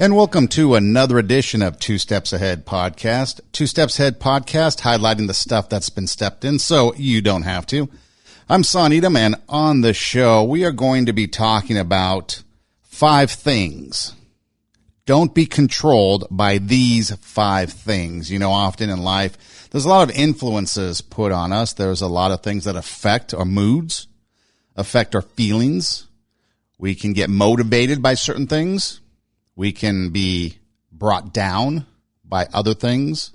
And welcome to another edition of Two Steps Ahead Podcast. Two Steps Ahead Podcast, highlighting the stuff that's been stepped in so you don't have to. I'm Son Edom, and on the show, we are going to be talking about 5 things. Don't be controlled by these 5 things. You know, often in life, there's a lot of influences put on us. There's a lot of things that affect our moods, affect our feelings. We can get motivated by certain things. We can be brought down by other things.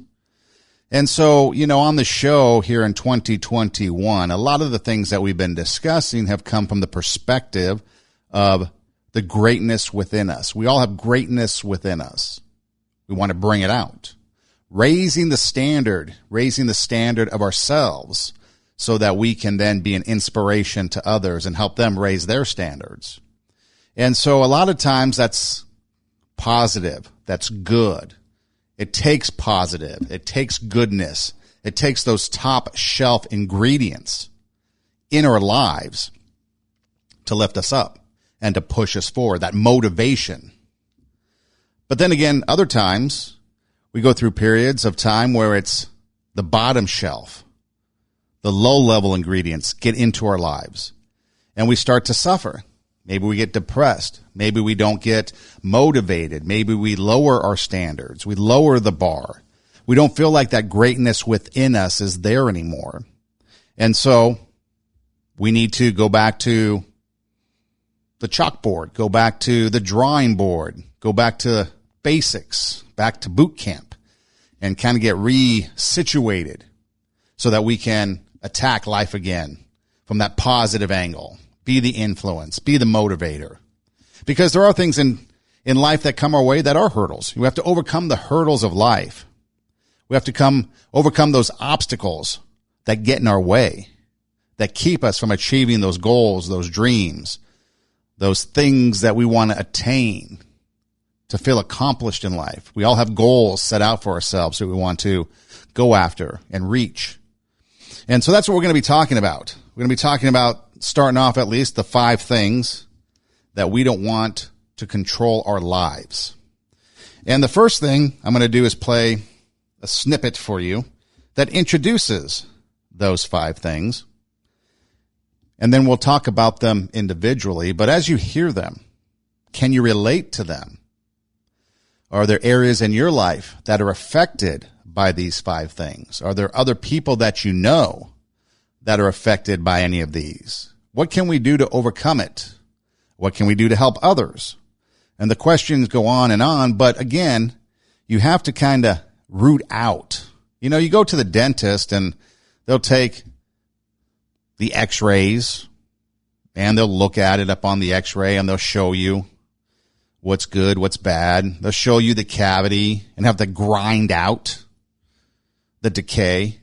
And so, you know, on the show here in 2021, a lot of the things that we've been discussing have come from the perspective of the greatness within us. We all have greatness within us. We want to bring it out. Raising the standard of ourselves so that we can then be an inspiration to others and help them raise their standards. And so a lot of times that's positive. That's good. It takes positive. It takes goodness. It takes those top shelf ingredients in our lives to lift us up and to push us forward, that motivation. But then again, other times we go through periods of time where it's the bottom shelf, the low level ingredients get into our lives and we start to suffer. Maybe we get depressed. Maybe we don't get motivated. Maybe we lower our standards. We lower the bar. We don't feel like that greatness within us is there anymore. And so we need to go back to the chalkboard, go back to the drawing board, go back to basics, back to boot camp, and kind of get resituated so that we can attack life again from that positive angle. Be the influence, be the motivator. Because there are things in life that come our way that are hurdles. We have to overcome the hurdles of life. We have to overcome those obstacles that get in our way, that keep us from achieving those goals, those dreams, those things that we want to attain, to feel accomplished in life. We all have goals set out for ourselves that we want to go after and reach. And so that's what we're going to be talking about. We're going to be talking about, starting off at least, the 5 things that we don't want to control our lives. And the first thing I'm going to do is play a snippet for you that introduces those 5 things. And then we'll talk about them individually. But as you hear them, can you relate to them? Are there areas in your life that are affected by these 5 things? Are there other people that you know that are affected by any of these? What can we do to overcome it? What can we do to help others? And the questions go on, but again, you have to kind of root out. You know, you go to the dentist and they'll take the x-rays and they'll look at it up on the x-ray and they'll show you what's good, what's bad. They'll show you the cavity and have to grind out the decay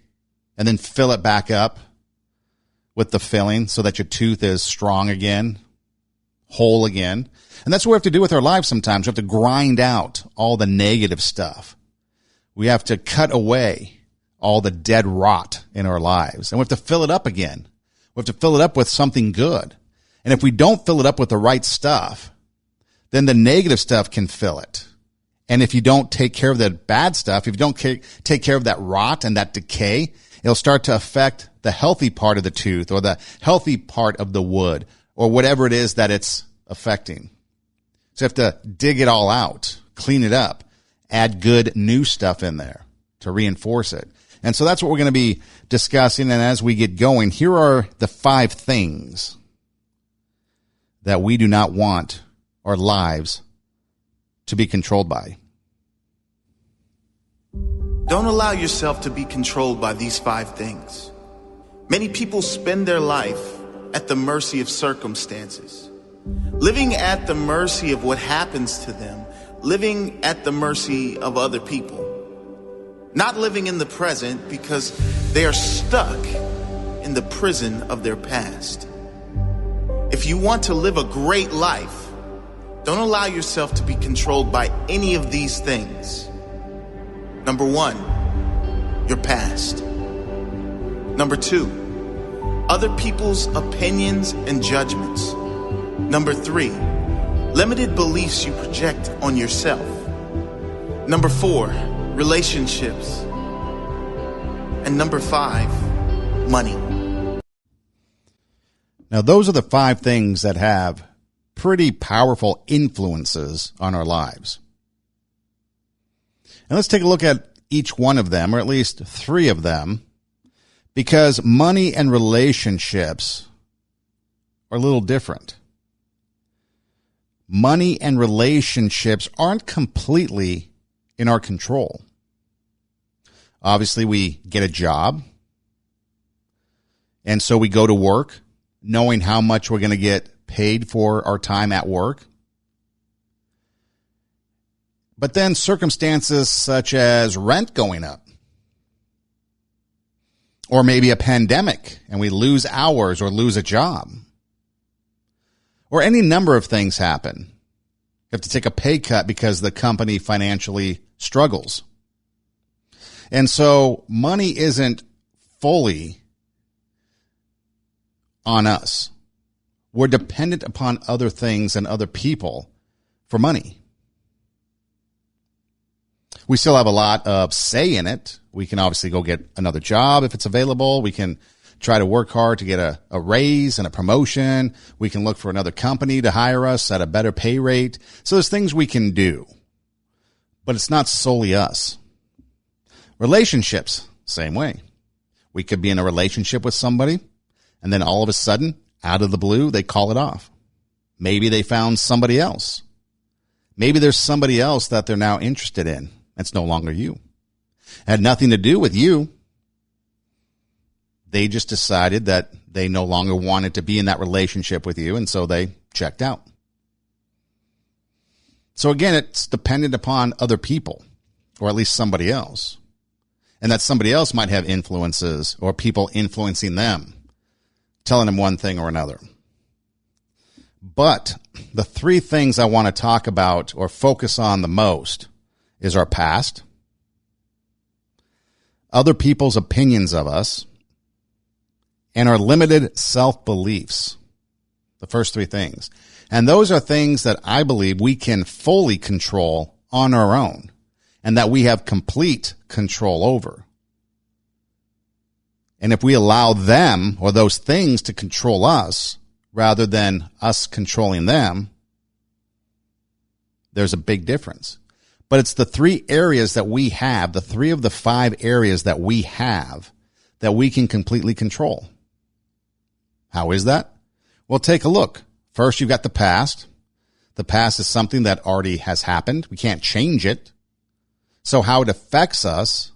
and then fill it back up with the filling so that your tooth is strong again, whole again. And that's what we have to do with our lives sometimes. We have to grind out all the negative stuff. We have to cut away all the dead rot in our lives. And we have to fill it up again. We have to fill it up with something good. And if we don't fill it up with the right stuff, then the negative stuff can fill it. And if you don't take care of the bad stuff, if you don't take care of that rot and that decay, it'll start to affect the healthy part of the tooth or the healthy part of the wood or whatever it is that it's affecting. So you have to dig it all out, clean it up, add good new stuff in there to reinforce it. And so that's what we're going to be discussing. And as we get going, here are the 5 things that we do not want our lives to be controlled by. Don't allow yourself to be controlled by these 5 things. Many people spend their life at the mercy of circumstances, living at the mercy of what happens to them, living at the mercy of other people, not living in the present because they are stuck in the prison of their past. If you want to live a great life, don't allow yourself to be controlled by any of these things. Number 1, your past. Number 2, other people's opinions and judgments. Number 3, limited beliefs you project on yourself. Number 4, relationships. And number 5, money. Now, those are the 5 things that have pretty powerful influences on our lives. And let's take a look at each one of them, or at least 3 of them, because money and relationships are a little different. Money and relationships aren't completely in our control. Obviously, we get a job, and so we go to work knowing how much we're going to get paid for our time at work. But then circumstances such as rent going up, or maybe a pandemic and we lose hours or lose a job, or any number of things happen. You have to take a pay cut because the company financially struggles. And so money isn't fully on us. We're dependent upon other things and other people for money. We still have a lot of say in it. We can obviously go get another job if it's available. We can try to work hard to get a raise and a promotion. We can look for another company to hire us at a better pay rate. So there's things we can do, but it's not solely us. Relationships, same way. We could be in a relationship with somebody, and then all of a sudden, out of the blue, they call it off. Maybe they found somebody else. Maybe there's somebody else that they're now interested in. That's no longer you. It had nothing to do with you. They just decided that they no longer wanted to be in that relationship with you, and so they checked out. So again, it's dependent upon other people, or at least somebody else. And that somebody else might have influences or people influencing them, telling them one thing or another. But the 3 things I want to talk about or focus on the most is our past, other people's opinions of us, and our limited self-beliefs. The first 3 things. And those are things that I believe we can fully control on our own, and that we have complete control over. And if we allow them or those things to control us rather than us controlling them, there's a big difference. But it's the 3 areas that we have, the 3 of the 5 areas that we have, that we can completely control. How is that? Well, take a look. First, you've got the past. The past is something that already has happened. We can't change it. So how it affects us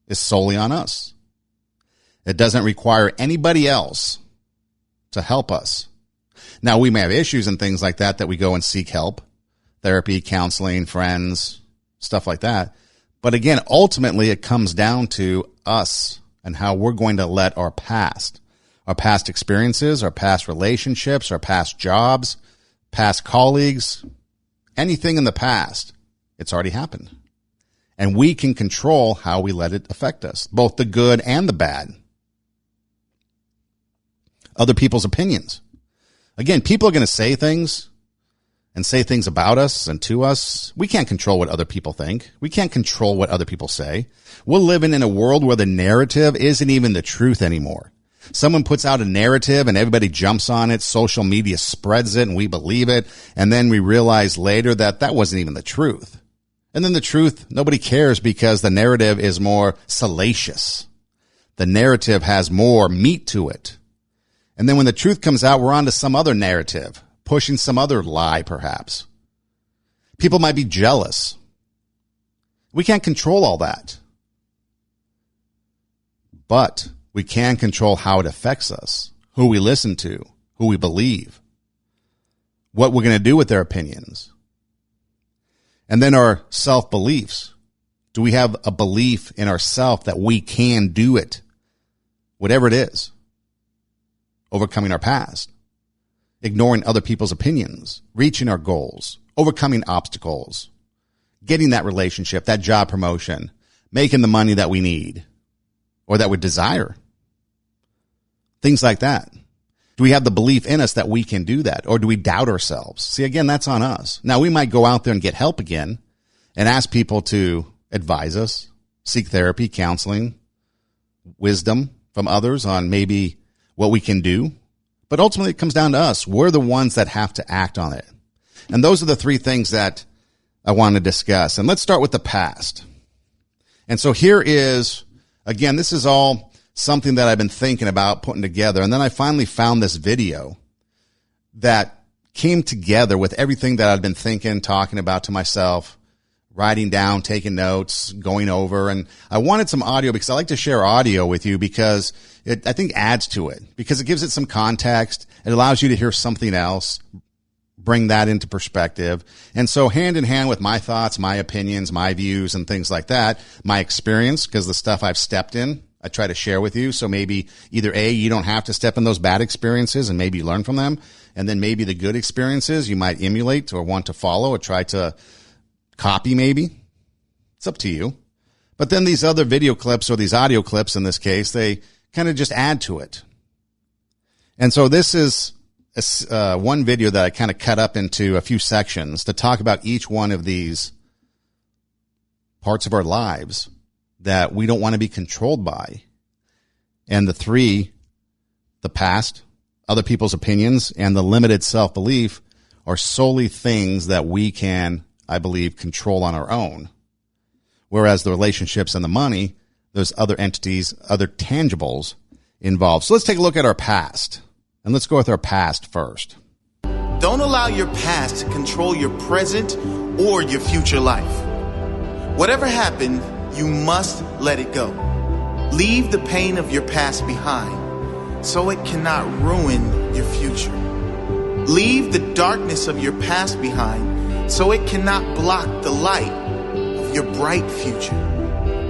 is solely on us. It doesn't require anybody else to help us. Now, we may have issues and things like that we go and seek help, therapy, counseling, friends, stuff like that. But again, ultimately, it comes down to us and how we're going to let our past experiences, our past relationships, our past jobs, past colleagues, anything in the past, it's already happened. And we can control how we let it affect us, both the good and the bad. Other people's opinions. Again, people are going to say things and say things about us and to us. We can't control what other people think. We can't control what other people say. We're living in a world where the narrative isn't even the truth anymore. Someone puts out a narrative and everybody jumps on it. Social media spreads it and we believe it. And then we realize later that that wasn't even the truth. And then the truth, nobody cares because the narrative is more salacious. The narrative has more meat to it. And then when the truth comes out, we're on to some other narrative, pushing some other lie perhaps. People might be jealous. We can't control all that. But we can control how it affects us, who we listen to, who we believe, what we're going to do with their opinions. And then our self-beliefs. Do we have a belief in ourselves that we can do it? Whatever it is. Overcoming our past. Ignoring other people's opinions. Reaching our goals. Overcoming obstacles. Getting that relationship, that job promotion. Making the money that we need. Or that we desire. Things like that. Do we have the belief in us that we can do that? Or do we doubt ourselves? See, again, that's on us. Now, we might go out there and get help again and ask people to advise us, seek therapy, counseling, wisdom from others on maybe what we can do. But ultimately, it comes down to us. We're the ones that have to act on it. And those are the three things that I want to discuss. And let's start with the past. And so here is, again, this is all something that I've been thinking about putting together. And then I finally found this video that came together with everything that I'd been thinking, talking about to myself, writing down, taking notes, going over. And I wanted some audio because I like to share audio with you because it, I think, adds to it because it gives it some context. It allows you to hear something else, bring that into perspective. And so hand in hand with my thoughts, my opinions, my views and things like that, my experience, because the stuff I've stepped in, I try to share with you. So maybe either A, you don't have to step in those bad experiences and maybe learn from them. And then maybe the good experiences you might emulate or want to follow or try to copy maybe. It's up to you. But then these other video clips or these audio clips in this case, they kind of just add to it. And so this is one video that I kind of cut up into a few sections to talk about each one of these parts of our lives that we don't want to be controlled by. And the three, the past, other people's opinions, and the limited self-belief are solely things that we can, I believe, control on our own. Whereas the relationships and the money, there's other entities, other tangibles involved. So let's take a look at our past. And let's go with our past first. Don't allow your past to control your present or your future life. Whatever happened, you must let it go. Leave the pain of your past behind so it cannot ruin your future. Leave the darkness of your past behind so it cannot block the light of your bright future.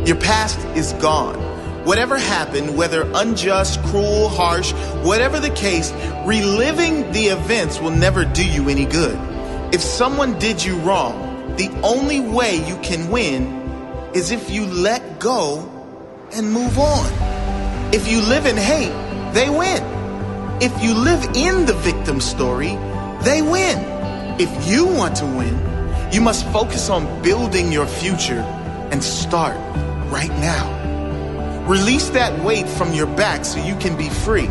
Your past is gone. Whatever happened, whether unjust, cruel, harsh, whatever the case, reliving the events will never do you any good. If someone did you wrong, the only way you can win is if you let go and move on. If you live in hate, they win. If you live in the victim story, they win. If you want to win, you must focus on building your future and start right now. Release that weight from your back so you can be free.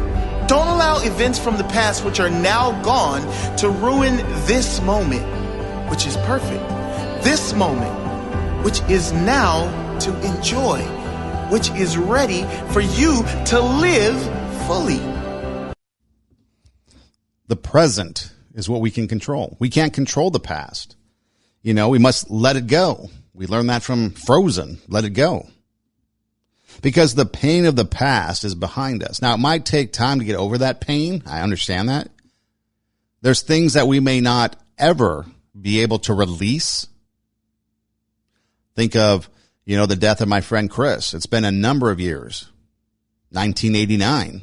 Don't allow events from the past which are now gone to ruin this moment, which is perfect. This moment, which is now to enjoy, which is ready for you to live fully. The present is what we can control. We can't control the past. You know, we must let it go. We learned that from Frozen. Let it go. Because the pain of the past is behind us. Now, it might take time to get over that pain. I understand that. There's things that we may not ever be able to release. Think of, the death of my friend Chris. It's been a number of years, 1989.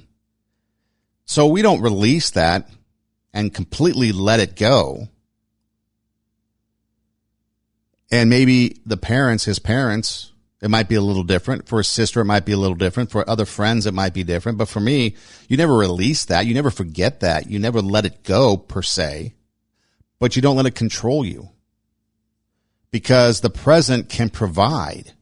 So we don't release that and completely let it go. And maybe his parents, it might be a little different. For his sister, it might be a little different. For other friends, it might be different. But for me, you never release that. You never forget that. You never let it go, per se. But you don't let it control you. Because the present can provide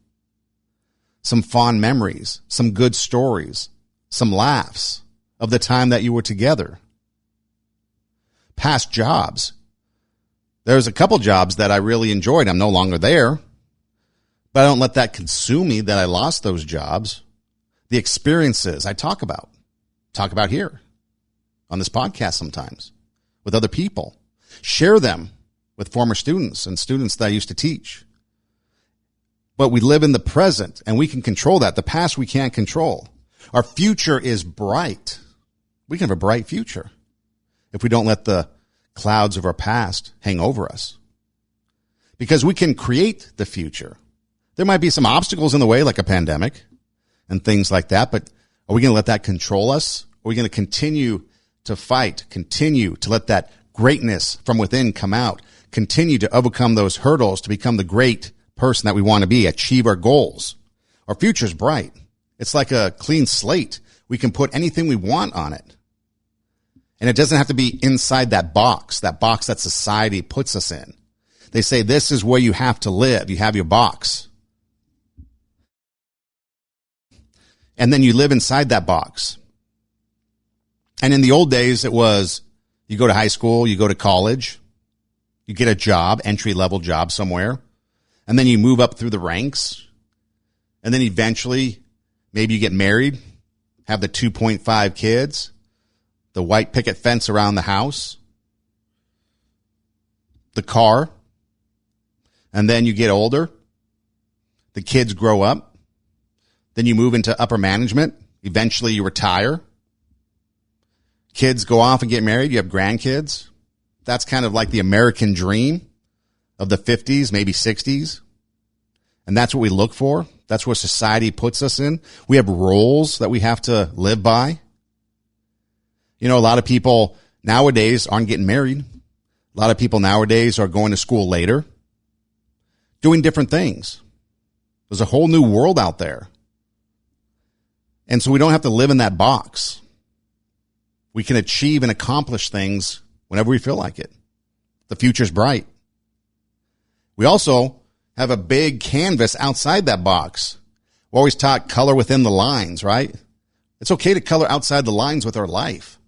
some fond memories, some good stories, some laughs of the time that you were together. Past jobs. There's a couple jobs that I really enjoyed. I'm no longer there. But I don't let that consume me that I lost those jobs. The experiences I talk about here on this podcast sometimes with other people. Share them with former students and students that I used to teach. But we live in the present and we can control that. The past we can't control. Our future is bright. We can have a bright future if we don't let the clouds of our past hang over us. Because we can create the future. There might be some obstacles in the way, like a pandemic and things like that, but are we going to let that control us? Are we going to continue to fight, continue to let that greatness from within come out, continue to overcome those hurdles to become the great person that we want to be, achieve our goals? Our future's bright. It's like a clean slate. We can put anything we want on it. And it doesn't have to be inside that box that society puts us in. They say this is where you have to live. You have your box. And then you live inside that box. And in the old days, it was you go to high school, you go to college, you get a job, entry-level job somewhere, and then you move up through the ranks. And then eventually, maybe you get married, have the 2.5 kids, the white picket fence around the house, the car, and then you get older. The kids grow up. Then you move into upper management. Eventually, you retire. Kids go off and get married. You have grandkids. That's kind of like the American dream of the 50s, maybe 60s. And that's what we look for. That's what society puts us in. We have roles that we have to live by. You know, a lot of people nowadays aren't getting married. A lot of people nowadays are going to school later, doing different things. There's a whole new world out there. And so we don't have to live in that box. We can achieve and accomplish things whenever we feel like it. The future's bright. We also have a big canvas outside that box. We always talk color within the lines, right? It's okay to color outside the lines with our life.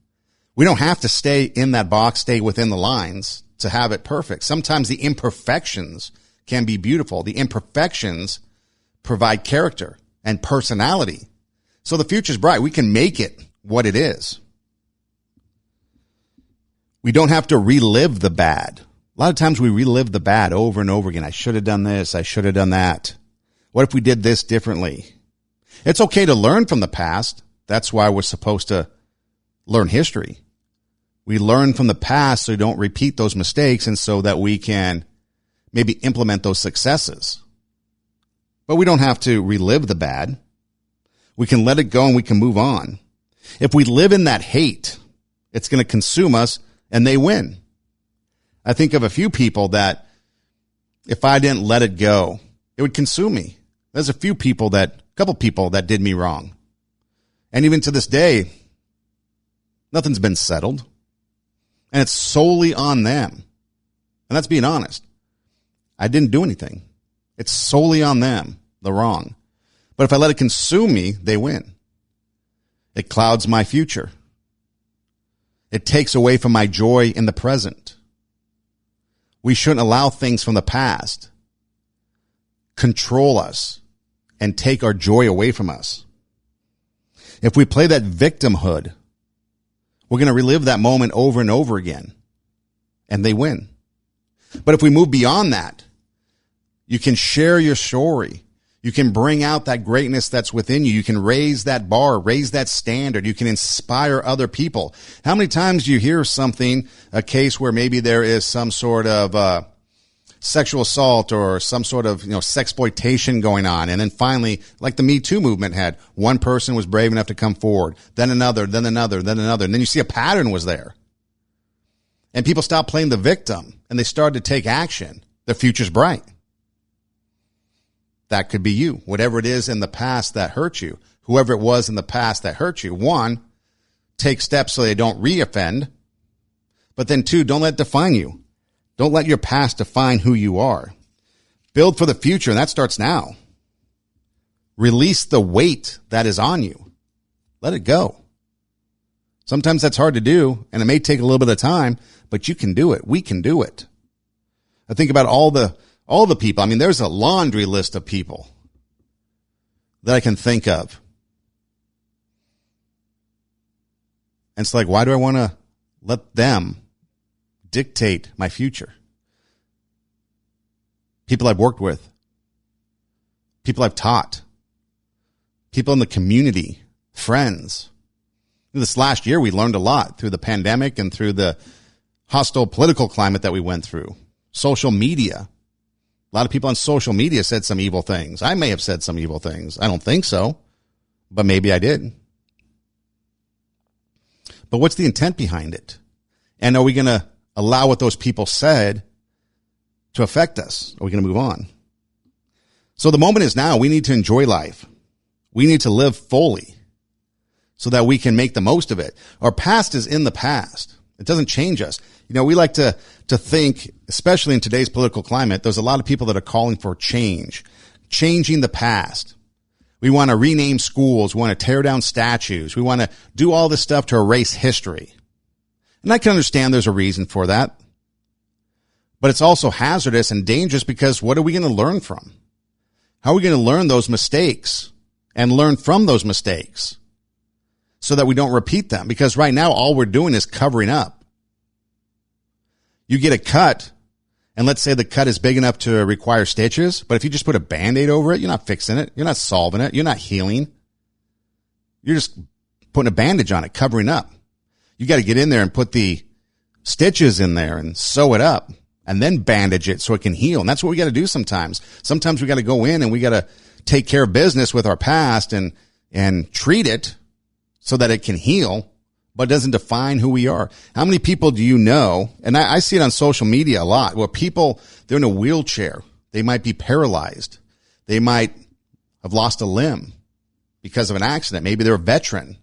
We don't have to stay in that box, stay within the lines to have it perfect. Sometimes the imperfections can be beautiful. The imperfections provide character and personality. So the future's bright. We can make it what it is. We don't have to relive the bad. A lot of times we relive the bad over and over again. I should have done this. I should have done that. What if we did this differently? It's okay to learn from the past. That's why we're supposed to learn history. We learn from the past so we don't repeat those mistakes and so that we can maybe implement those successes. But we don't have to relive the bad. We can let it go and we can move on. If we live in that hate, it's going to consume us and they win. I think of a few people that if I didn't let it go, it would consume me. There's a couple people that did me wrong. And even to this day, nothing's been settled. And it's solely on them. And that's being honest. I didn't do anything. It's solely on them, the wrong. But if I let it consume me, they win. It clouds my future. It takes away from my joy in the present. We shouldn't allow things from the past control us and take our joy away from us. If we play that victimhood, we're going to relive that moment over and over again, and they win. But if we move beyond that, you can share your story. You can bring out that greatness that's within you. You can raise that bar, raise that standard. You can inspire other people. How many times do you hear something, a case where maybe there is some sort of sexual assault or some sort of sexploitation going on, and then finally, like the Me Too movement had, one person was brave enough to come forward, then another, then another, then another, and then you see a pattern was there. And people stopped playing the victim, and they started to take action. The future's bright. That could be you. Whatever it is in the past that hurt you, whoever it was in the past that hurt you, one, take steps so they don't reoffend. But then two, don't let it define you. Don't let your past define who you are. Build for the future, and that starts now. Release the weight that is on you. Let it go. Sometimes that's hard to do, and it may take a little bit of time, but you can do it. We can do it. I think about all the people. I mean, there's a laundry list of people that I can think of. And it's like, why do I want to let them dictate my future? People I've worked with, people I've taught, people in the community, friends. This last year, we learned a lot through the pandemic and through the hostile political climate that we went through. Social media. A lot of people on social media said some evil things. I may have said some evil things. I don't think so, but maybe I did. But what's the intent behind it? And are we going to allow what those people said to affect us? Are we going to move on? So the moment is now. We need to enjoy life. We need to live fully so that we can make the most of it. Our past is in the past. It doesn't change us. You know, we like to think, especially in today's political climate, there's a lot of people that are calling for change, changing the past. We want to rename schools. We want to tear down statues. We want to do all this stuff to erase history. And I can understand there's a reason for that. But it's also hazardous and dangerous because what are we going to learn from? How are we going to learn those mistakes and learn from those mistakes so that we don't repeat them? Because right now, all we're doing is covering up. You get a cut, and let's say the cut is big enough to require stitches, but if you just put a Band-Aid over it, you're not fixing it. You're not solving it. You're not healing. You're just putting a bandage on it, covering up. You got to get in there and put the stitches in there and sew it up and then bandage it so it can heal. And that's what we got to do sometimes. Sometimes we got to go in and we got to take care of business with our past and treat it so that it can heal, but doesn't define who we are. How many people do you know? And I see it on social media a lot where people, they're in a wheelchair. They might be paralyzed. They might have lost a limb because of an accident. Maybe they're a veteran,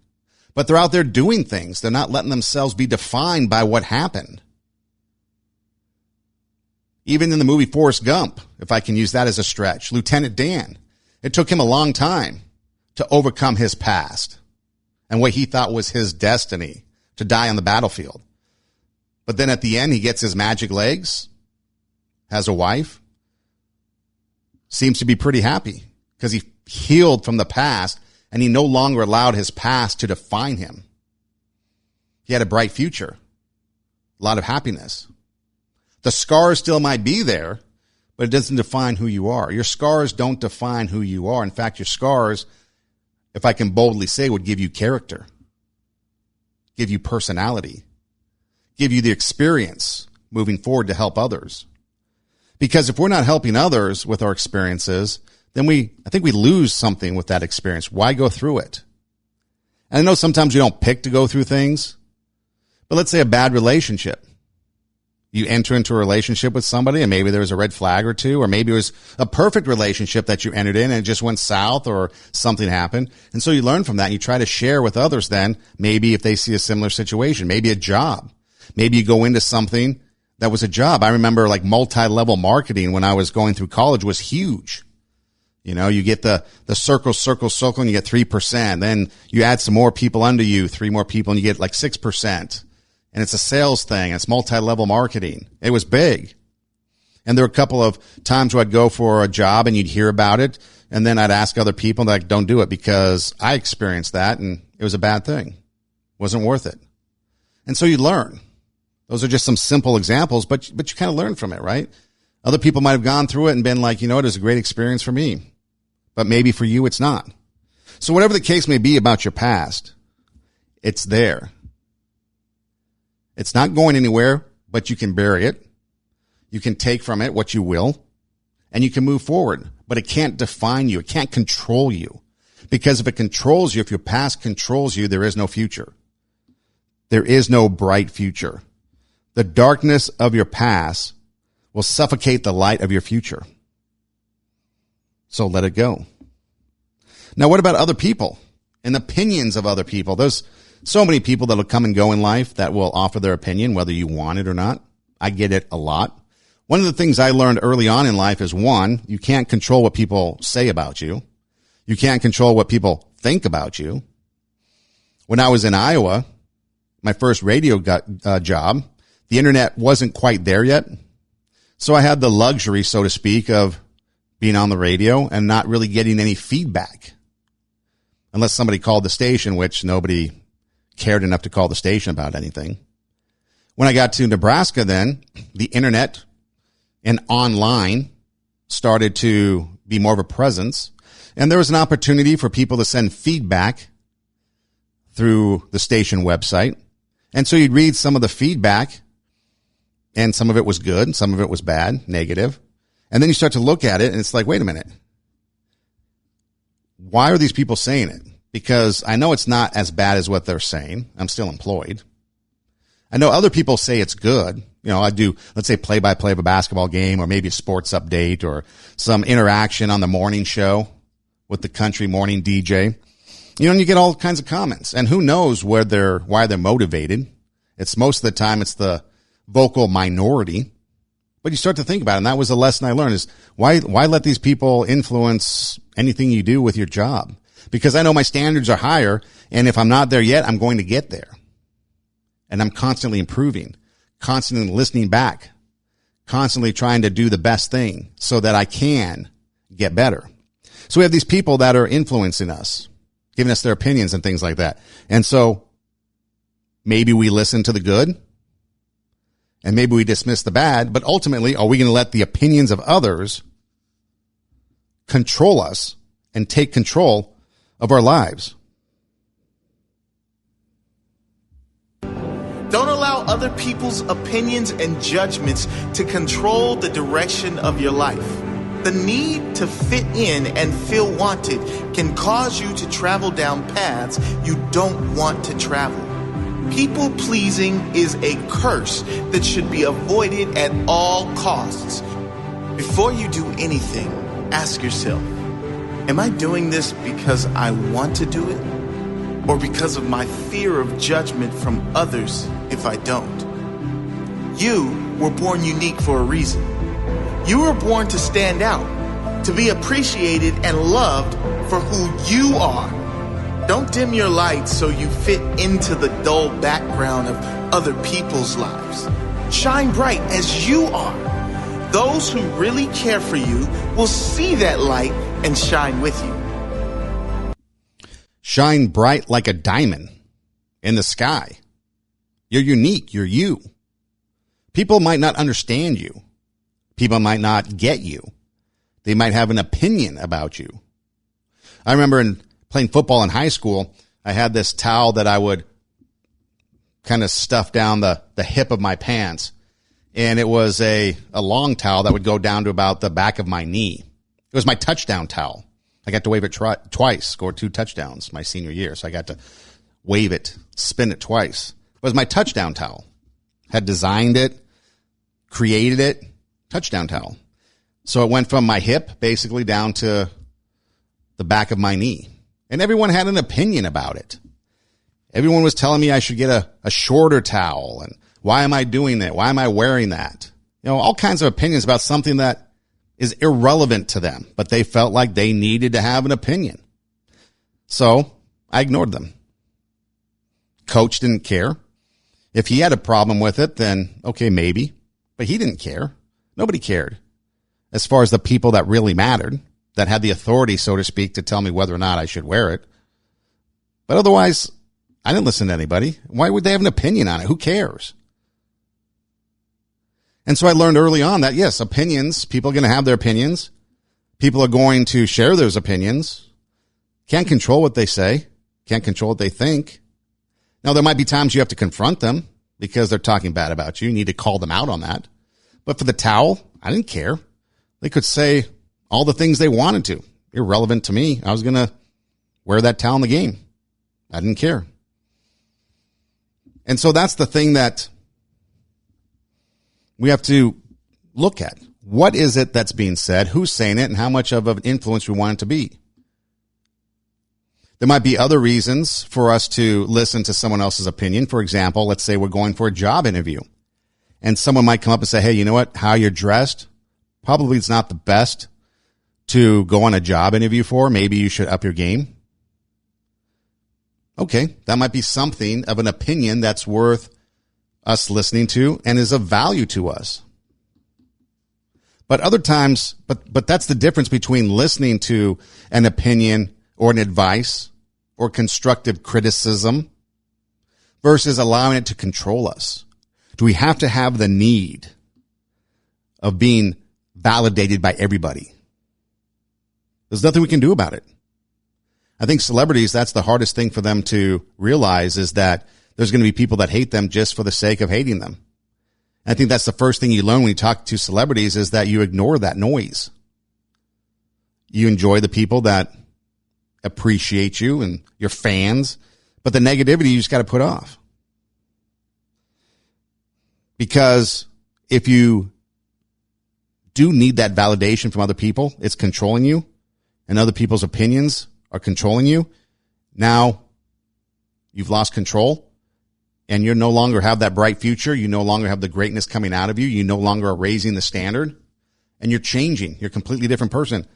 but they're out there doing things. They're not letting themselves be defined by what happened. Even in the movie Forrest Gump, if I can use that as a stretch, Lieutenant Dan, it took him a long time to overcome his past and what he thought was his destiny, to die on the battlefield. But then at the end, he gets his magic legs, has a wife, seems to be pretty happy because he healed from the past and he no longer allowed his past to define him. He had a bright future, a lot of happiness. The scars still might be there, but it doesn't define who you are. Your scars don't define who you are. In fact, your scars, if I can boldly say, would give you character, give you personality, give you the experience moving forward to help others. Because if we're not helping others with our experiences, then I think we lose something with that experience. Why go through it? And I know sometimes you don't pick to go through things, but let's say a bad relationship. You enter into a relationship with somebody and maybe there was a red flag or two, or maybe it was a perfect relationship that you entered in and it just went south or something happened. And so you learn from that and you try to share with others then, maybe if they see a similar situation, maybe a job. Maybe you go into something that was a job. I remember like multi-level marketing when I was going through college was huge. You know, you get the circle, and you get 3%. Then you add some more people under you, 3 more people, and you get like 6%. And it's a sales thing. It's multi-level marketing. It was big. And there were a couple of times where I'd go for a job and you'd hear about it. And then I'd ask other people, like, don't do it because I experienced that and it was a bad thing. It wasn't worth it. And so you learn. Those are just some simple examples, but you kind of learn from it, right? Other people might have gone through it and been like, you know, it was a great experience for me, but maybe for you, it's not. So whatever the case may be about your past, it's there. It's not going anywhere, but you can bury it. You can take from it what you will, and you can move forward. But it can't define you. It can't control you. Because if it controls you, if your past controls you, there is no future. There is no bright future. The darkness of your past will suffocate the light of your future. So let it go. Now, what about other people and opinions of other people? There's so many people that will come and go in life that will offer their opinion, whether you want it or not. I get it a lot. One of the things I learned early on in life is, one, you can't control what people say about you. You can't control what people think about you. When I was in Iowa, my first radio job, the internet wasn't quite there yet. So I had the luxury, so to speak, of being on the radio and not really getting any feedback. Unless somebody called the station, which nobody cared enough to call the station about anything. When I got to Nebraska then, the internet and online started to be more of a presence. And there was an opportunity for people to send feedback through the station website. And so you'd read some of the feedback, and some of it was good, some of it was bad, negative. And then you start to look at it, and it's like, wait a minute. Why are these people saying it? Because I know it's not as bad as what they're saying. I'm still employed. I know other people say it's good. You know, I do, let's say, play-by-play of a basketball game or maybe a sports update or some interaction on the morning show with the country morning DJ. You know, and you get all kinds of comments. And who knows why they're motivated It's most of the time it's the vocal minority. But you start to think about it, and that was a lesson I learned, is why let these people influence anything you do with your job? Because I know my standards are higher, and if I'm not there yet, I'm going to get there. And I'm constantly improving, constantly listening back, constantly trying to do the best thing so that I can get better. So we have these people that are influencing us, giving us their opinions and things like that. And so maybe we listen to the good, and maybe we dismiss the bad, but ultimately, are we going to let the opinions of others control us and take control of our lives? Don't allow other people's opinions and judgments to control the direction of your life. The need to fit in and feel wanted can cause you to travel down paths you don't want to travel. People pleasing is a curse that should be avoided at all costs. Before you do anything, ask yourself, am I doing this because I want to do it, or because of my fear of judgment from others if I don't? You were born unique for a reason. You were born to stand out, to be appreciated and loved for who you are. Don't dim your light so you fit into the dull background of other people's lives. Shine bright as you are. Those who really care for you will see that light and shine with you. Shine bright like a diamond in the sky. You're unique. You're you. People might not understand you. People might not get you. They might have an opinion about you. I remember playing football in high school, I had this towel that I would kind of stuff down the hip of my pants. And it was a long towel that would go down to about the back of my knee. It was my touchdown towel. I got to wave it twice, scored 2 touchdowns my senior year. So I got to wave it, spin it twice. It was my touchdown towel. Had designed it, created it, touchdown towel. So it went from my hip basically down to the back of my knee. And everyone had an opinion about it. Everyone was telling me I should get a shorter towel. And why am I doing that? Why am I wearing that? You know, all kinds of opinions about something that is irrelevant to them. But they felt like they needed to have an opinion. So I ignored them. Coach didn't care. If he had a problem with it, then okay, maybe. But he didn't care. Nobody cared. As far as the people that really mattered, that had the authority, so to speak, to tell me whether or not I should wear it. But otherwise, I didn't listen to anybody. Why would they have an opinion on it? Who cares? And so I learned early on that, yes, opinions, people are going to have their opinions. People are going to share those opinions. Can't control what they say. Can't control what they think. Now, there might be times you have to confront them because they're talking bad about you. You need to call them out on that. But for the towel, I didn't care. They could say all the things they wanted to. Irrelevant to me. I was going to wear that towel in the game. I didn't care. And so that's the thing that we have to look at. What is it that's being said? Who's saying it? And how much of an influence we want it to be? There might be other reasons for us to listen to someone else's opinion. For example, let's say we're going for a job interview. And someone might come up and say, hey, you know what? How you're dressed, probably it's not the best to go on a job interview for. Maybe you should up your game. Okay, that might be something of an opinion that's worth us listening to and is of value to us. But other times, but that's the difference between listening to an opinion or an advice or constructive criticism versus allowing it to control us. Do we have to have the need of being validated by everybody? There's nothing we can do about it. I think celebrities, that's the hardest thing for them to realize, is that there's going to be people that hate them just for the sake of hating them. I think that's the first thing you learn when you talk to celebrities, is that you ignore that noise. You enjoy the people that appreciate you and your fans, but the negativity you just got to put off. Because if you do need that validation from other people, it's controlling you, and other people's opinions are controlling you. Now you've lost control, and you no longer have that bright future, you no longer have the greatness coming out of you, you no longer are raising the standard, and you're changing. You're a completely different person.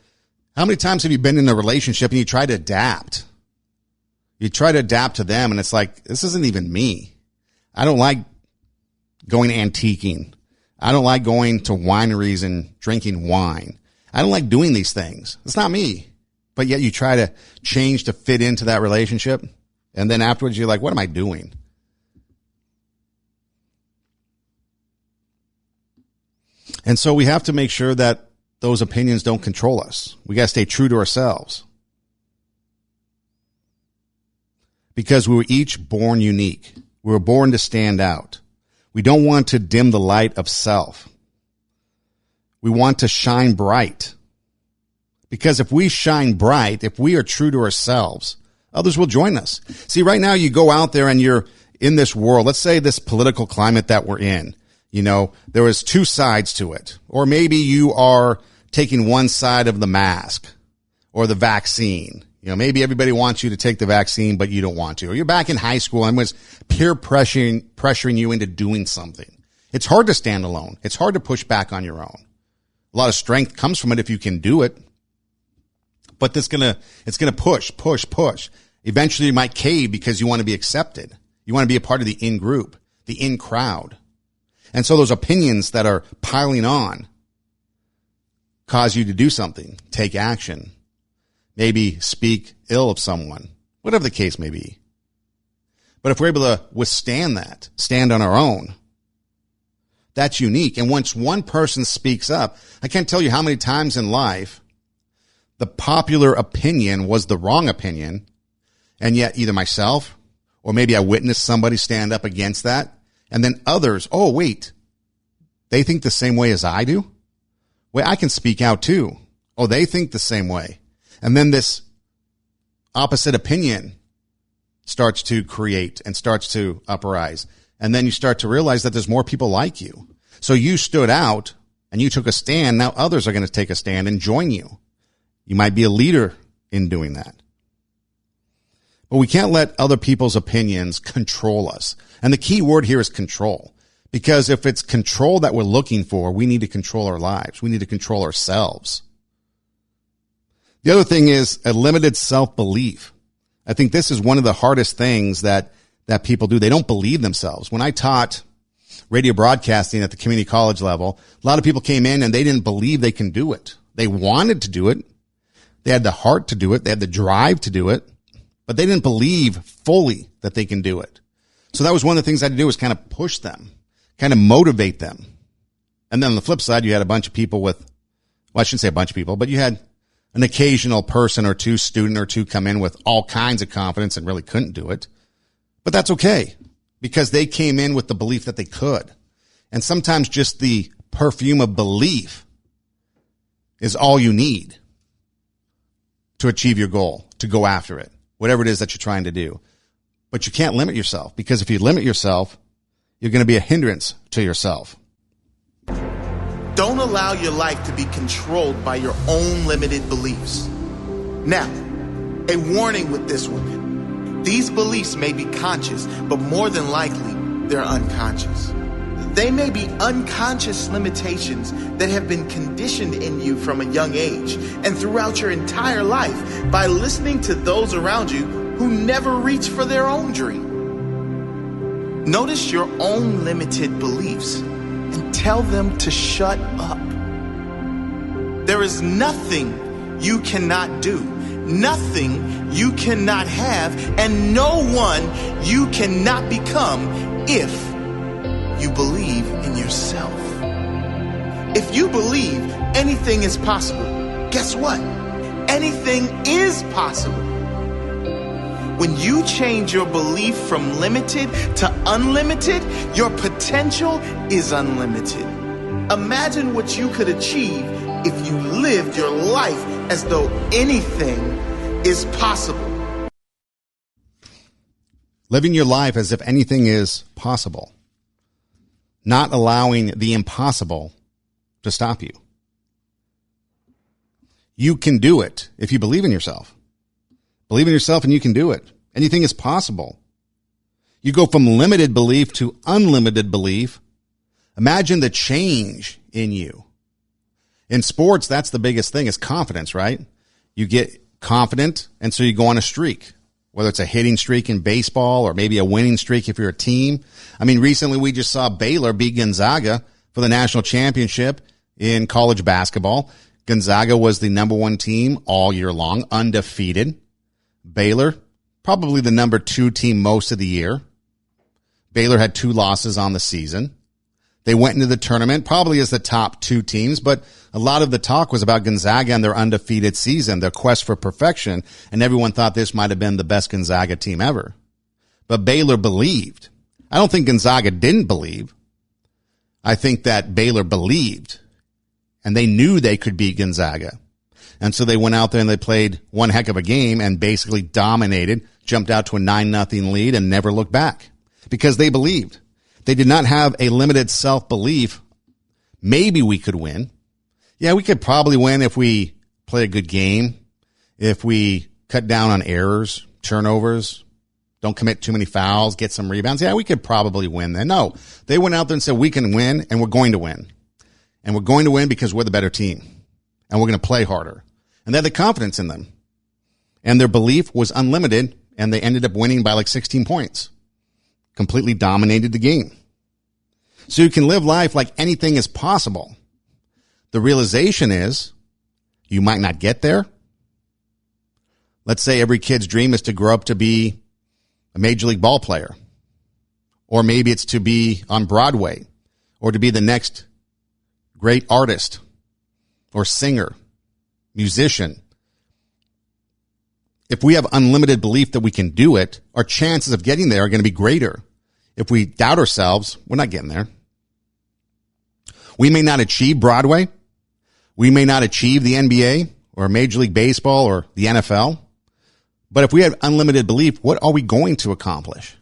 How many times have you been in a relationship and you try to adapt? You try to adapt to them, and it's like, this isn't even me. I don't like going antiquing. I don't like going to wineries and drinking wine. I don't like doing these things. It's not me. But yet you try to change to fit into that relationship. And then afterwards you're like, what am I doing? And so we have to make sure that those opinions don't control us. We got to stay true to ourselves. Because we were each born unique. We were born to stand out. We don't want to dim the light of self. We want to shine bright. Because if we shine bright, if we are true to ourselves, others will join us. See, right now you go out there and you're in this world. Let's say this political climate that we're in. You know, there is two sides to it. Or maybe you are taking one side of the mask or the vaccine. You know, maybe everybody wants you to take the vaccine, but you don't want to. Or you're back in high school and was peer pressuring you into doing something. It's hard to stand alone. It's hard to push back on your own. A lot of strength comes from it if you can do it. But it's gonna push. Eventually you might cave because you want to be accepted. You want to be a part of the in group, the in crowd. And so those opinions that are piling on cause you to do something, take action, maybe speak ill of someone, whatever the case may be. But if we're able to withstand that, stand on our own, that's unique. And once one person speaks up, I can't tell you how many times in life the popular opinion was the wrong opinion, and yet either myself or maybe I witnessed somebody stand up against that, and then others, oh, wait, they think the same way as I do? Wait, I can speak out too. Oh, they think the same way. And then this opposite opinion starts to create and starts to uprise. And then you start to realize that there's more people like you. So you stood out and you took a stand. Now others are going to take a stand and join you. You might be a leader in doing that. But we can't let other people's opinions control us. And the key word here is control. Because if it's control that we're looking for, we need to control our lives. We need to control ourselves. The other thing is a limited self-belief. I think this is one of the hardest things that people do. They don't believe themselves. When I taught radio broadcasting at the community college level, a lot of people came in and they didn't believe they can do it. They wanted to do it. They had the heart to do it. They had the drive to do it, but they didn't believe fully that they can do it. So that was one of the things I had to do, was kind of push them, kind of motivate them. And then on the flip side, you had a bunch of people with, well, I shouldn't say a bunch of people, but you had an occasional person or two, student or two, come in with all kinds of confidence and really couldn't do it. But that's okay, because they came in with the belief that they could. And sometimes just the perfume of belief is all you need to achieve your goal, to go after it, whatever it is that you're trying to do. But you can't limit yourself, because if you limit yourself, you're going to be a hindrance to yourself. Don't allow your life to be controlled by your own limited beliefs. Now, a warning with this one. These beliefs may be conscious, but more than likely, they're unconscious. They may be unconscious limitations that have been conditioned in you from a young age and throughout your entire life by listening to those around you who never reach for their own dream. Notice your own limited beliefs and tell them to shut up. There is nothing you cannot do, nothing you cannot have, and no one you cannot become if you believe in yourself. If you believe anything is possible, guess what? Anything is possible. When you change your belief from limited to unlimited, your potential is unlimited. Imagine what you could achieve if you lived your life as though anything is possible. Living your life as if anything is possible. Not allowing the impossible to stop you. You can do it if you believe in yourself. Believe in yourself and you can do it. Anything is possible. You go from limited belief to unlimited belief. Imagine the change in you. In sports, that's the biggest thing is confidence, right? You get confident, and so you go on a streak, whether it's a hitting streak in baseball or maybe a winning streak if you're a team. I mean, recently we just saw Baylor beat Gonzaga for the national championship in college basketball. Gonzaga was the number one team all year long, undefeated. Baylor, probably the number 2 team most of the year. Baylor had 2 losses on the season. They went into the tournament probably as the top 2 teams, but a lot of the talk was about Gonzaga and their undefeated season, their quest for perfection, and everyone thought this might have been the best Gonzaga team ever. But Baylor believed. I don't think Gonzaga didn't believe. I think that Baylor believed, and they knew they could beat Gonzaga. And so they went out there and they played one heck of a game and basically dominated, jumped out to a 9-0 lead and never looked back because they believed. They did not have a limited self-belief. Maybe we could win. Yeah, we could probably win if we play a good game, if we cut down on errors, turnovers, don't commit too many fouls, get some rebounds. Yeah, we could probably win then. No, they went out there and said, we can win, and we're going to win. And we're going to win because we're the better team, and we're going to play harder. And they had the confidence in them. And their belief was unlimited, and they ended up winning by like 16 points. Completely dominated the game. So you can live life like anything is possible. The realization is you might not get there. Let's say every kid's dream is to grow up to be a major league ball player. Or maybe it's to be on Broadway or to be the next great artist or singer, musician. If we have unlimited belief that we can do it, our chances of getting there are going to be greater. If we doubt ourselves, we're not getting there. We may not achieve Broadway. We may not achieve the NBA or Major League Baseball or the NFL. But if we have unlimited belief, what are we going to accomplish?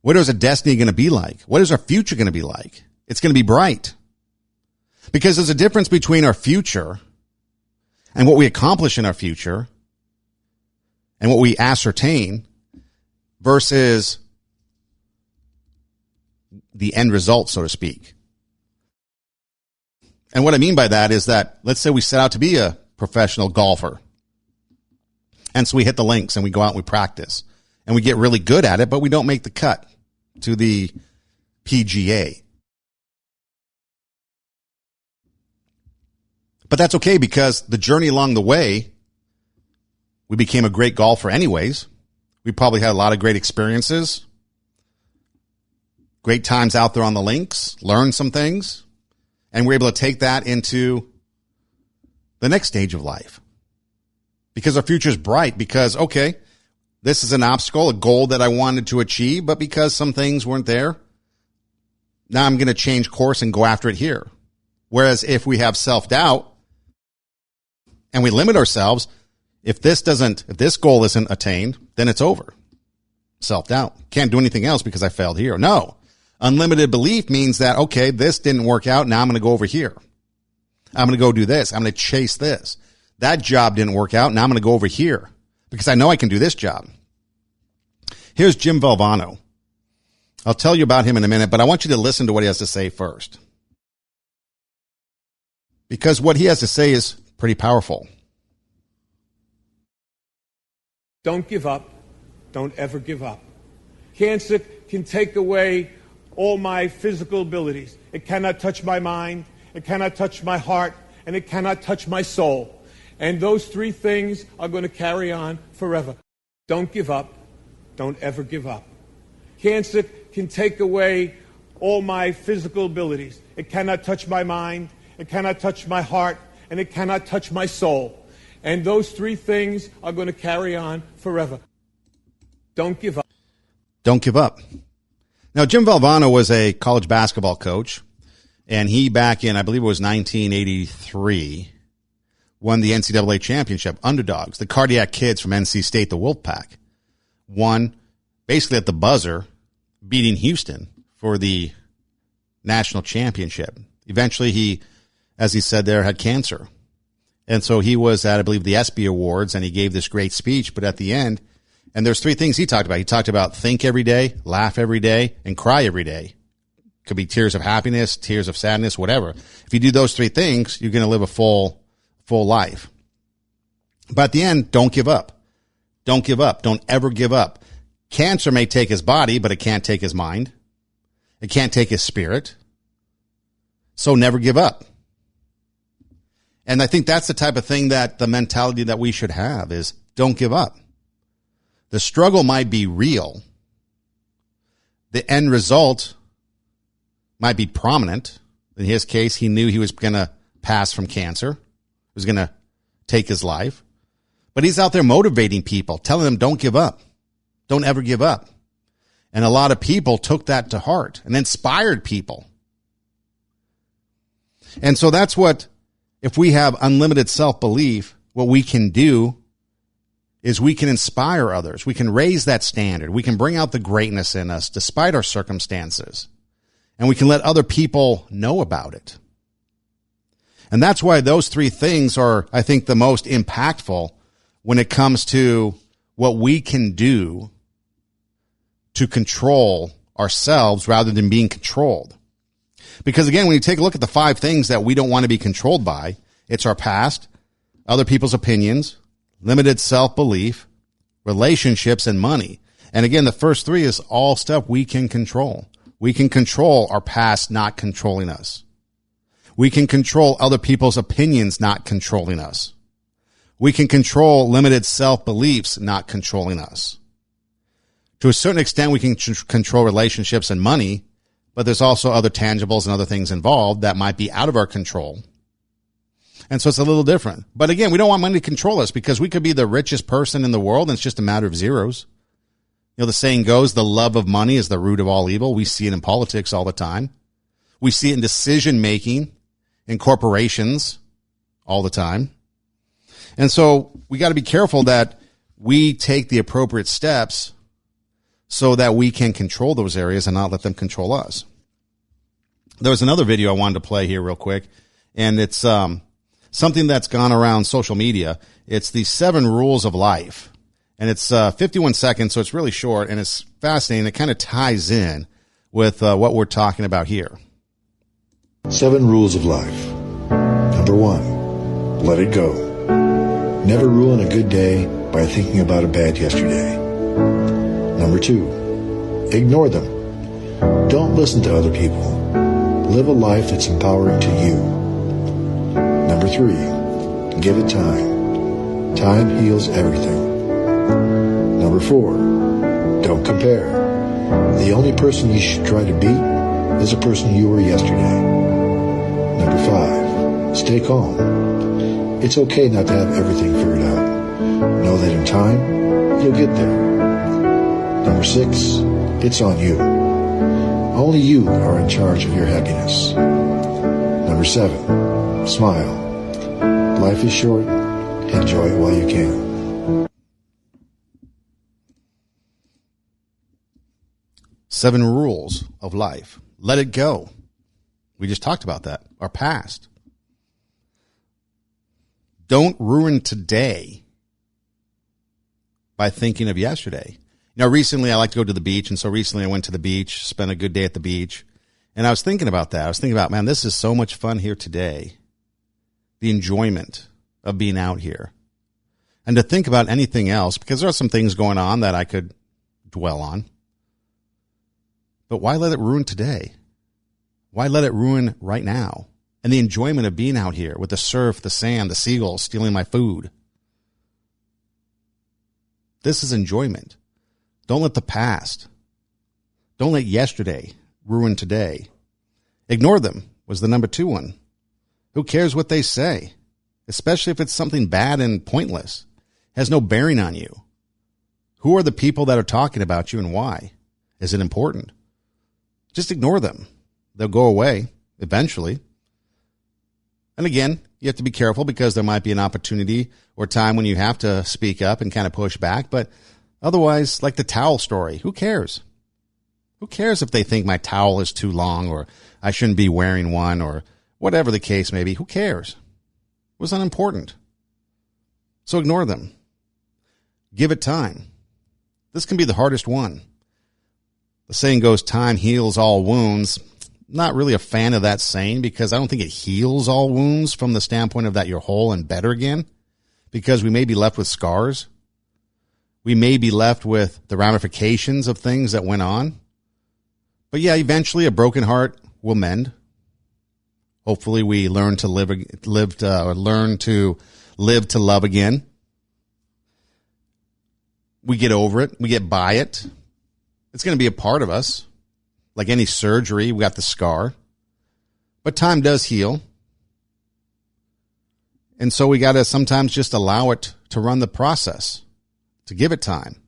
What is our destiny going to be like? What is our future going to be like? It's going to be bright. Because there's a difference between our future and what we accomplish in our future and what we ascertain versus the end result, so to speak. And what I mean by that is that, let's say we set out to be a professional golfer. And so we hit the links and we go out and we practice. And we get really good at it, but we don't make the cut to the PGA. But that's okay because the journey along the way, we became a great golfer anyways. We probably had a lot of great experiences, great times out there on the links, learned some things, and we're able to take that into the next stage of life. Because our future is bright because, okay, this is an obstacle, a goal that I wanted to achieve, but because some things weren't there, now I'm going to change course and go after it here. Whereas if we have self-doubt and we limit ourselves, if this goal isn't attained, then it's over. Self-doubt. Can't do anything else because I failed here. No. Unlimited belief means that, okay, this didn't work out. Now I'm going to go over here. I'm going to go do this. I'm going to chase this. That job didn't work out. Now I'm going to go over here because I know I can do this job. Here's Jim Valvano. I'll tell you about him in a minute, but I want you to listen to what he has to say first. Because what he has to say is pretty powerful. Don't give up. Don't ever give up. Cancer can take away all my physical abilities. It cannot touch my mind. It cannot touch my heart. And it cannot touch my soul. And those 3 things are going to carry on forever. Don't give up. Don't ever give up. Cancer can take away all my physical abilities. It cannot touch my mind. It cannot touch my heart. And it cannot touch my soul. And those 3 things are going to carry on forever. Don't give up. Don't give up. Now, Jim Valvano was a college basketball coach, and he back in, I believe it was 1983, won the NCAA championship. Underdogs, the Cardiac Kids from NC State, the Wolfpack, won basically at the buzzer, beating Houston for the national championship. Eventually, he, as he said there, had cancer. And so he was at, I believe, the ESPY Awards, and he gave this great speech. But at the end, And there's three things he talked about. He talked about think every day, laugh every day, and cry every day. Could be tears of happiness, tears of sadness, whatever. If you do those three things, you're going to live a full life. But at the end, don't give up. Don't give up. Don't ever give up. Cancer may take his body, but it can't take his mind. It can't take his spirit. So never give up. And I think that's the type of thing that the mentality that we should have is don't give up. The struggle might be real. The end result might be prominent. In his case, he knew he was going to pass from cancer. He was going to take his life. But he's out there motivating people, telling them don't give up. Don't ever give up. And a lot of people took that to heart and inspired people. And so that's what, if we have unlimited self-belief, what we can do is we can inspire others. We can raise that standard. We can bring out the greatness in us despite our circumstances. And we can let other people know about it. And that's why those three things are, I think, the most impactful when it comes to what we can do to control ourselves rather than being controlled. Because again, when you take a look at the 5 things that we don't want to be controlled by, it's our past, other people's opinions, limited self-belief, relationships, and money. And again, the first 3 is all stuff we can control. We can control our past not controlling us. We can control other people's opinions not controlling us. We can control limited self-beliefs not controlling us. To a certain extent, we can control relationships and money, but there's also other tangibles and other things involved that might be out of our control. And so it's a little different. But again, we don't want money to control us because we could be the richest person in the world and it's just a matter of zeros. You know, the saying goes, the love of money is the root of all evil. We see it in politics all the time. We see it in decision making in corporations all the time. And so we got to be careful that we take the appropriate steps so that we can control those areas and not let them control us. There was another video I wanted to play here real quick, and it's something that's gone around social media. It's the 7 rules of life, and it's 51 seconds, so it's really short, and it's fascinating. It kind of ties in with what we're talking about here. 7 rules of life. Number 1, let it go. Never ruin a good day by thinking about a bad yesterday. Number 2, ignore them. Don't listen to other people. Live a life that's empowering to you. Number 3, give it time. Time heals everything. Number 4, don't compare. The only person you should try to beat is the person you were yesterday. Number 5, stay calm. It's okay not to have everything figured out. Know that in time, you'll get there. Number 6, it's on you. Only you are in charge of your happiness. Number 7, smile. Life is short. Enjoy it while you can. 7 rules of life. Let it go. We just talked about that. Our past. Don't ruin today by thinking of yesterday. You know, recently I like to go to the beach, and so recently I went to the beach, spent a good day at the beach, and I was thinking about that. I was thinking about, man, this is so much fun here today. The enjoyment of being out here. And to think about anything else, because there are some things going on that I could dwell on. But why let it ruin today? Why let it ruin right now? And the enjoyment of being out here with the surf, the sand, the seagulls stealing my food. This is enjoyment. Don't let the past, don't let yesterday ruin today. Ignore them was the number 2 one. Who cares what they say? Especially if it's something bad and pointless. It has no bearing on you. Who are the people that are talking about you and why? Is it important? Just ignore them. They'll go away eventually. And again, you have to be careful because there might be an opportunity or time when you have to speak up and kind of push back. But otherwise, like the towel story, who cares? Who cares if they think my towel is too long or I shouldn't be wearing one or whatever the case may be? Who cares? It was unimportant. So ignore them. Give it time. This can be the hardest one. The saying goes, time heals all wounds. Not really a fan of that saying because I don't think it heals all wounds from the standpoint of that you're whole and better again, because we may be left with scars. We may be left with the ramifications of things that went on. But yeah, eventually a broken heart will mend. Hopefully we learn to live to love again. We get over it. We get by it. It's going to be a part of us. Like any surgery, we got the scar. But time does heal. And so we got to sometimes just allow it to run the process, to give it time.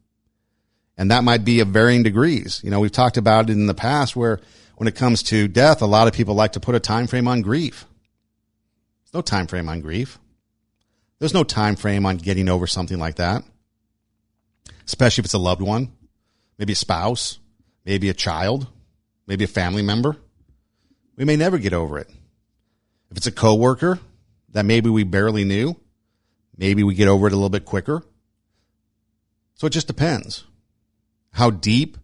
And that might be of varying degrees. You know, we've talked about it in the past where when it comes to death, a lot of people like to put a time frame on grief. There's no time frame on grief. There's no time frame on getting over something like that, especially if it's a loved one, maybe a spouse, maybe a child, maybe a family member. We may never get over it. If it's a coworker that maybe we barely knew, maybe we get over it a little bit quicker. So it just depends. How deep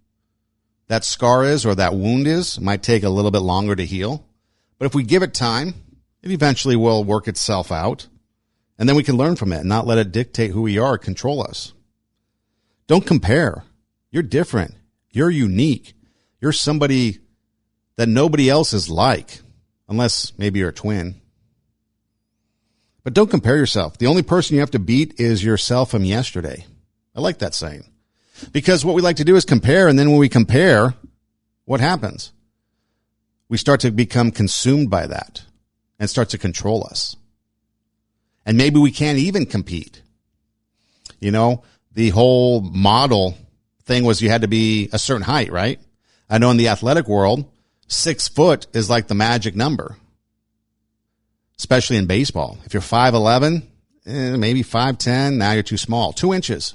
that scar is or that wound is, it might take a little bit longer to heal. But if we give it time, it eventually will work itself out. And then we can learn from it and not let it dictate who we are, control us. Don't compare. You're different. You're unique. You're somebody that nobody else is like, unless maybe you're a twin. But don't compare yourself. The only person you have to beat is yourself from yesterday. I like that saying. Because what we like to do is compare, and then when we compare, what happens? We start to become consumed by that and start to control us. And maybe we can't even compete. You know, the whole model thing was you had to be a certain height, right? I know in the athletic world, 6 foot is like the magic number, especially in baseball. If you're 5'11", maybe 5'10", now you're too small. 2 inches,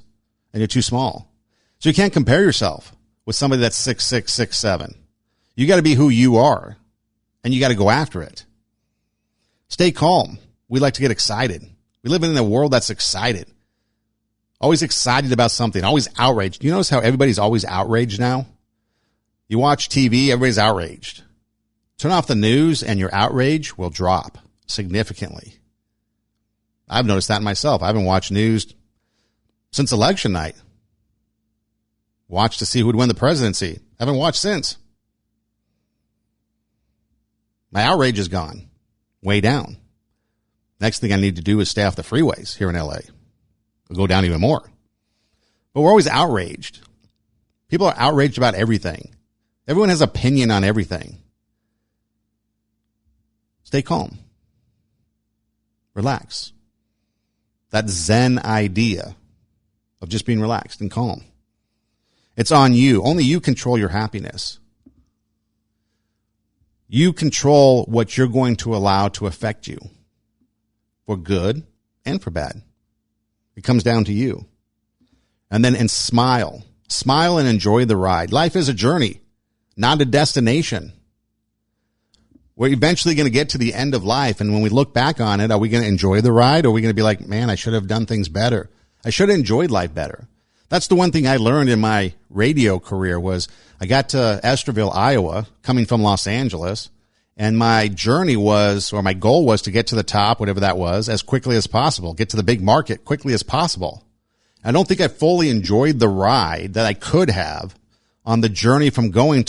and you're too small. So you can't compare yourself with somebody that's 6'6", 6'7". You got to be who you are, and you got to go after it. Stay calm. We like to get excited. We live in a world that's excited. Always excited about something. Always outraged. You notice how everybody's always outraged now? You watch TV, everybody's outraged. Turn off the news and your outrage will drop significantly. I've noticed that myself. I haven't watched news since election night. Watched to see who would win the presidency. Haven't watched since. My outrage is gone. Way down. Next thing I need to do is stay off the freeways here in LA. It'll go down even more. But we're always outraged. People are outraged about everything. Everyone has opinion on everything. Stay calm. Relax. That Zen idea of just being relaxed and calm. It's on you. Only you control your happiness. You control what you're going to allow to affect you. For good and for bad. It comes down to you. And smile. Smile and enjoy the ride. Life is a journey, not a destination. We're eventually going to get to the end of life, and when we look back on it, are we going to enjoy the ride, or are we going to be like, man, I should have done things better. I should have enjoyed life better. That's the one thing I learned in my radio career was I got to Estherville, Iowa, coming from Los Angeles, and my journey was, or my goal was to get to the top, whatever that was, as quickly as possible, get to the big market quickly as possible. I don't think I fully enjoyed the ride that I could have on the journey from going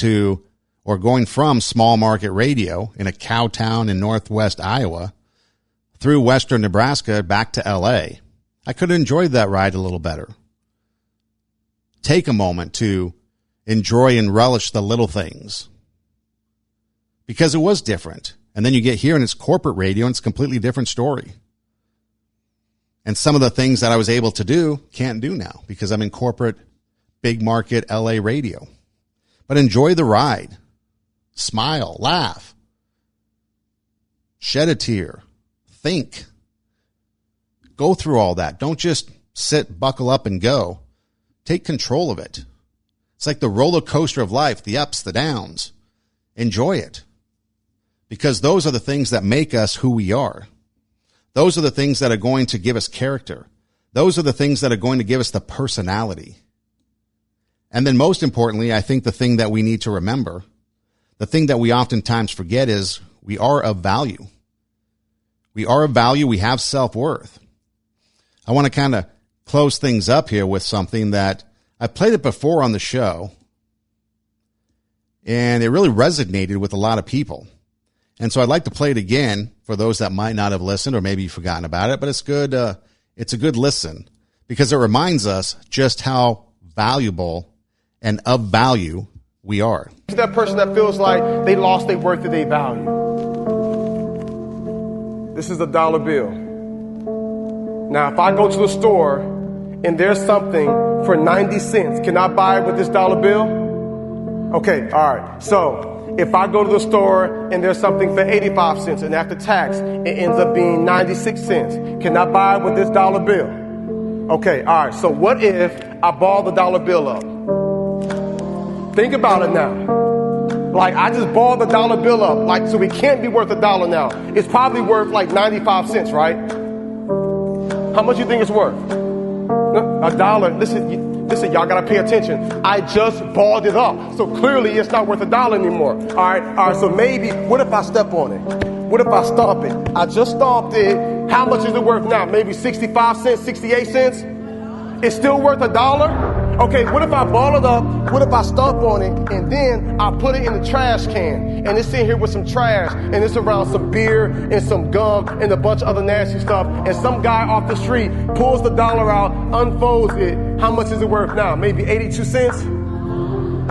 from small market radio in a cow town in northwest Iowa through western Nebraska back to LA. I could have enjoyed that ride a little better. Take a moment to enjoy and relish the little things. Because it was different. And then you get here and it's corporate radio and it's a completely different story. And some of the things that I was able to do, can't do now because I'm in corporate, big market LA radio. But enjoy the ride. Smile, laugh, shed a tear, think, go through all that. Don't just sit, buckle up and go. Take control of it. It's like the roller coaster of life, the ups, the downs. Enjoy it. Because those are the things that make us who we are. Those are the things that are going to give us character. Those are the things that are going to give us the personality. And then most importantly, I think the thing that we need to remember, the thing that we oftentimes forget is we are of value. We are of value. We have self-worth. I want to kind of close things up here with something that I played it before on the show, and it really resonated with a lot of people. And so I'd like to play it again for those that might not have listened, or maybe you've forgotten about it, but it's good. It's a good listen because it reminds us just how valuable and of value we are. It's that person that feels like they lost their worth and their value. This is a dollar bill. Now, if I go to the store and there's something for 90 cents, can I buy it with this dollar bill? Okay, all right. So if I go to the store and there's something for 85 cents and after tax, it ends up being 96 cents, can I buy it with this dollar bill? Okay, all right. So what if I ball the dollar bill up? Think about it now. Like, I just balled the dollar bill up, like, so it can't be worth $1 now. It's probably worth like 95 cents, right? How much you think it's worth? $1. Listen, y'all gotta pay attention. I just balled it up, so clearly it's not worth $1 anymore. All right. So maybe, what if I step on it? What if I stomp it? I just stomped it. How much is it worth now? Maybe 65 cents, 68 cents? It's still worth $1? Okay, what if I ball it up? What if I stomp on it and then I put it in the trash can and it's in here with some trash and it's around some beer and some gum and a bunch of other nasty stuff, and some guy off the street pulls the dollar out, unfolds it. How much is it worth now? Maybe 82 cents? And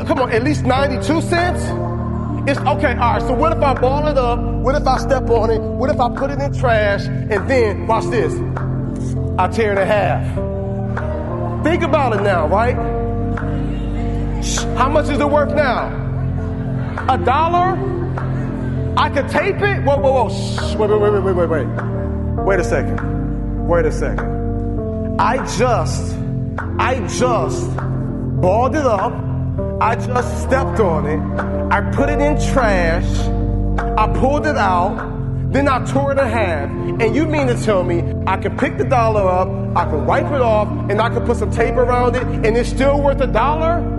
come on, at least 92 cents? It's okay, all right, so what if I ball it up? What if I step on it? What if I put it in trash and then, watch this, I tear it in half? Think about it now, right? How much is it worth now? $1? I could tape it? Whoa. Shh. Wait. Wait a second. I just balled it up. I just stepped on it. I put it in trash. I pulled it out. Then I tore it in half. And you mean to tell me I can pick the dollar up, I can wipe it off, and I can put some tape around it, and it's still worth $1?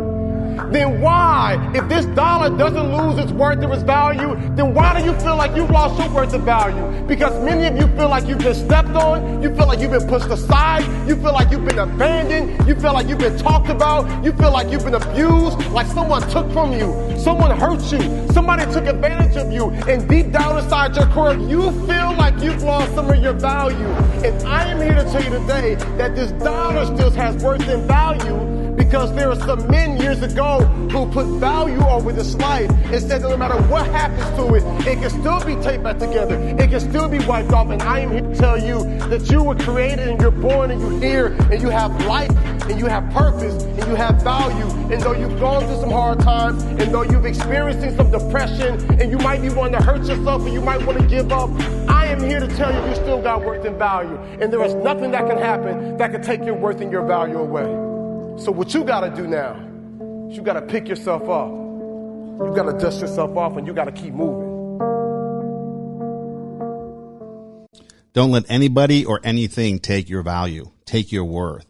Then why, if this dollar doesn't lose its worth or its value, then why do you feel like you've lost your worth and value? Because many of you feel like you've been stepped on, you feel like you've been pushed aside, you feel like you've been abandoned, you feel like you've been talked about, you feel like you've been abused, like someone took from you, someone hurt you, somebody took advantage of you, and deep down inside your core, you feel like you've lost some of your value. And I am here to tell you today that this dollar still has worth and value, because there are some men years ago who put value over this life and said that no matter what happens to it, it can still be taped back together. It can still be wiped off. And I am here to tell you that you were created and you're born and you're here and you have life and you have purpose and you have value. And though you've gone through some hard times and though you've experienced some depression and you might be wanting to hurt yourself and you might want to give up, I am here to tell you still got worth and value. And there is nothing that can happen that can take your worth and your value away. So what you got to do now is you got to pick yourself up. You got to dust yourself off and you got to keep moving. Don't let anybody or anything take your value, take your worth.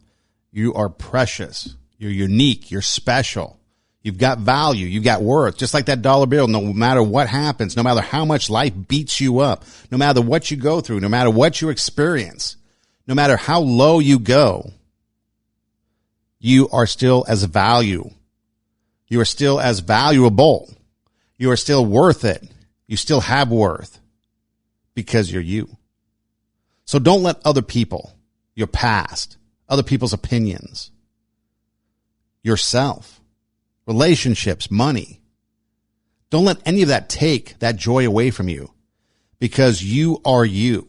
You are precious. You're unique. You're special. You've got value. You've got worth. Just like that dollar bill, no matter what happens, no matter how much life beats you up, no matter what you go through, no matter what you experience, no matter how low you go, you are still as value. You are still as valuable. You are still worth it. You still have worth because you're you. So don't let other people, your past, other people's opinions, yourself, relationships, money, don't let any of that take that joy away from you, because you are you.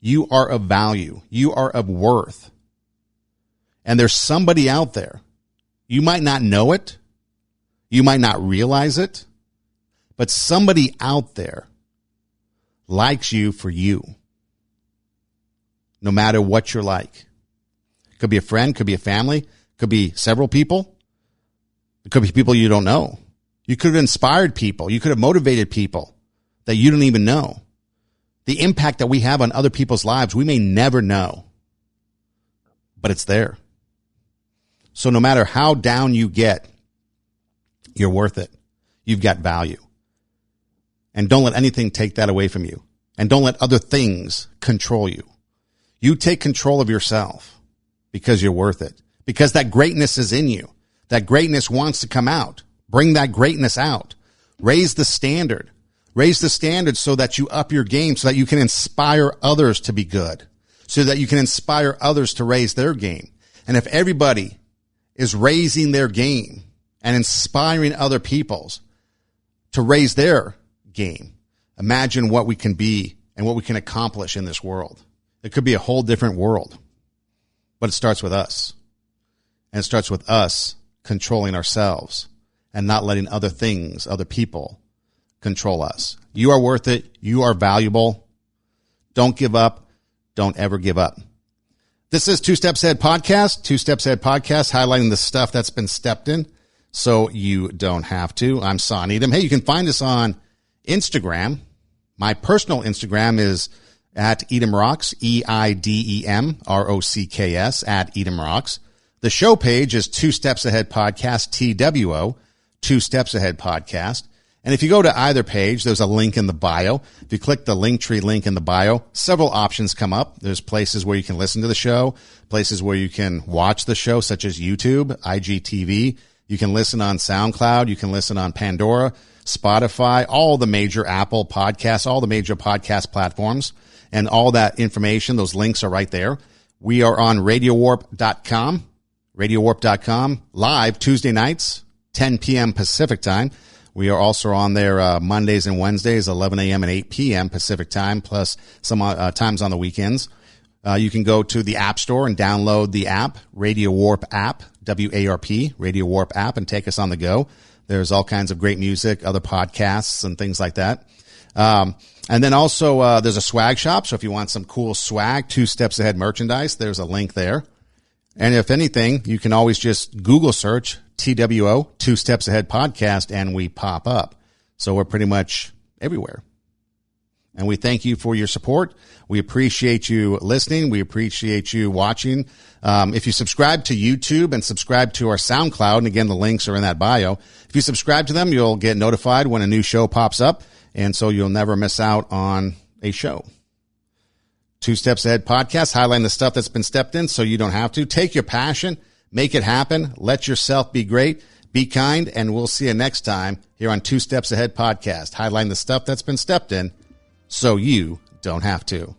You are of value. You are of worth. And there's somebody out there. You might not know it. You might not realize it. But somebody out there likes you for you. No matter what you're like. Could be a friend, could be a family, could be several people. It could be people you don't know. You could have inspired people. You could have motivated people that you don't even know. The impact that we have on other people's lives, we may never know. But it's there. So no matter how down you get, you're worth it. You've got value. And don't let anything take that away from you. And don't let other things control you. You take control of yourself because you're worth it. Because that greatness is in you. That greatness wants to come out. Bring that greatness out. Raise the standard. Raise the standard so that you up your game, so that you can inspire others to be good, so that you can inspire others to raise their game. And if everybody is raising their game and inspiring other people's to raise their game, imagine what we can be and what we can accomplish in this world. It could be a whole different world, but it starts with us. And it starts with us controlling ourselves and not letting other things, other people control us. You are worth it. You are valuable. Don't give up. Don't ever give up. This is Two Steps Ahead Podcast. Two Steps Ahead Podcast, highlighting the stuff that's been stepped in so you don't have to. I'm Son Edom. Hey, you can find us on Instagram. My personal Instagram is at Edom Rocks, EIDEMROCKS, at Edom Rocks. The show page is Two Steps Ahead Podcast, TWO, Two Steps Ahead Podcast. And if you go to either page, there's a link in the bio. If you click the Linktree link in the bio, several options come up. There's places where you can listen to the show, places where you can watch the show, such as YouTube, IGTV. You can listen on SoundCloud. You can listen on Pandora, Spotify, all the major Apple podcasts, all the major podcast platforms, and all that information. Those links are right there. We are on RadioWarp.com, RadioWarp.com, live Tuesday nights, 10 p.m. Pacific time. We are also on there Mondays and Wednesdays, 11 a.m. and 8 p.m. Pacific time, plus some times on the weekends. You can go to the App Store and download the app, Radio Warp app, WARP, Radio Warp app, and take us on the go. There's all kinds of great music, other podcasts, and things like that. And then also there's a swag shop, so if you want some cool swag, Two Steps Ahead merchandise, there's a link there. And if anything, you can always just Google search TWO, Two Steps Ahead Podcast, and we pop up. So we're pretty much everywhere. And we thank you for your support. We appreciate you listening. We appreciate you watching. If you subscribe to YouTube and subscribe to our SoundCloud, and again, the links are in that bio. If you subscribe to them, you'll get notified when a new show pops up, and so you'll never miss out on a show. Two Steps Ahead Podcast, highlighting the stuff that's been stepped in so you don't have to. Take your passion, make it happen, let yourself be great, be kind, and we'll see you next time here on Two Steps Ahead Podcast, highlighting the stuff that's been stepped in so you don't have to.